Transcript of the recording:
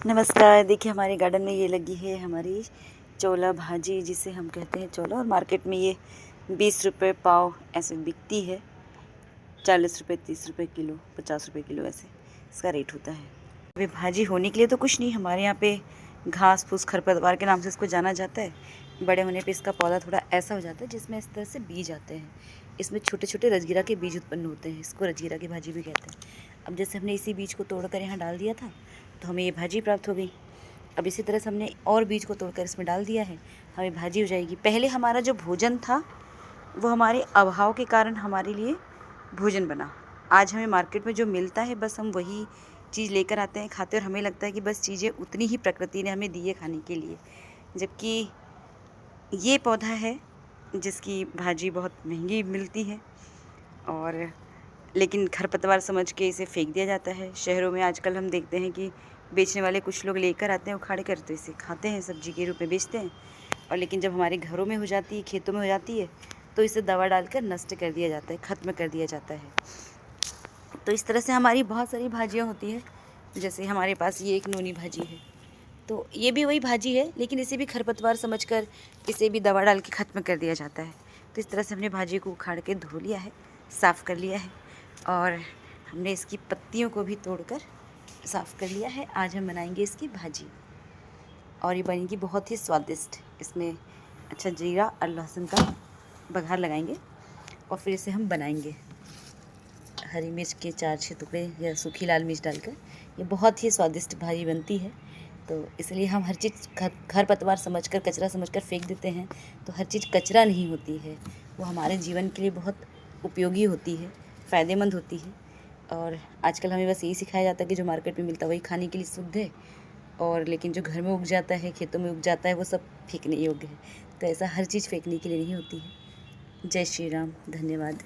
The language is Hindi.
नमस्कार। देखिए हमारे गार्डन में ये लगी है हमारी चोला भाजी, जिसे हम कहते हैं चोला, और मार्केट में ये 20 रुपये पाव ऐसे बिकती है। 40 रुपये, 30 रुपये किलो, 50 रुपये किलो ऐसे इसका रेट होता है। वे भाजी होने के लिए तो कुछ नहीं, हमारे यहाँ पे घास फूस खरपतवार के नाम से इसको जाना जाता है। बड़े होने पे इसका पौधा थोड़ा ऐसा हो जाता है जिसमें इस तरह से बीज आते हैं। इसमें छोटे छोटे रजगीरा के बीज उत्पन्न होते हैं, इसको रजगीरा की भाजी भी कहते हैं। अब जैसे हमने इसी बीज को तोड़कर यहाँ डाल दिया था तो हमें ये भाजी प्राप्त हो गई। अब इसी तरह से हमने और बीज को तोड़कर इसमें डाल दिया है, हमें भाजी हो जाएगी। पहले हमारा जो भोजन था वो हमारे अभाव के कारण हमारे लिए भोजन बना। आज हमें मार्केट में जो मिलता है बस हम वही चीज़ लेकर आते हैं, खाते, और हमें लगता है कि बस चीज़ें उतनी ही प्रकृति ने हमें दी है खाने के लिए। जबकि ये पौधा है जिसकी भाजी बहुत महंगी मिलती है, और लेकिन खरपतवार समझ के इसे फेंक दिया जाता है। शहरों में आजकल हम देखते हैं कि बेचने वाले कुछ लोग लेकर आते हैं उखाड़ कर, तो इसे खाते हैं, सब्जी के रूप में बेचते हैं। और लेकिन जब हमारे घरों में हो जाती है, खेतों में हो जाती है, तो इसे दवा डालकर नष्ट कर दिया जाता है, ख़त्म कर दिया जाता है। तो इस तरह से हमारी बहुत सारी भाजियाँ होती हैं। जैसे हमारे पास ये एक नूनी भाजी है, तो ये भी वही भाजी है, लेकिन इसे भी खरपतवार समझकर इसे भी दवा डाल के ख़त्म कर दिया जाता है। तो इस तरह से हमने भाजी को उखाड़ के धो लिया है, साफ़ कर लिया है, और हमने इसकी पत्तियों को भी तोड़कर साफ़ कर लिया है। आज हम बनाएंगे इसकी भाजी, और ये बनेगी बहुत ही स्वादिष्ट। इसमें अच्छा जीरा और लहसुन का बघार लगाएंगे, और फिर इसे हम बनाएंगे हरी मिर्च के 4-6 टुकड़े या सूखी लाल मिर्च डालकर। ये बहुत ही स्वादिष्ट भाजी बनती है। तो इसलिए हम हर चीज़ खरपतवार समझकर, कचरा समझकर फेंक देते हैं। तो हर चीज़ कचरा नहीं होती है, वो हमारे जीवन के लिए बहुत उपयोगी होती है, फ़ायदेमंद होती है। और आजकल हमें बस यही सिखाया जाता है कि जो मार्केट में मिलता है वही खाने के लिए शुद्ध है, और लेकिन जो घर में उग जाता है, खेतों में उग जाता है, वो सब फेंकने योग्य है। तो ऐसा हर चीज़ फेंकने के लिए नहीं होती है। जय श्री राम, धन्यवाद।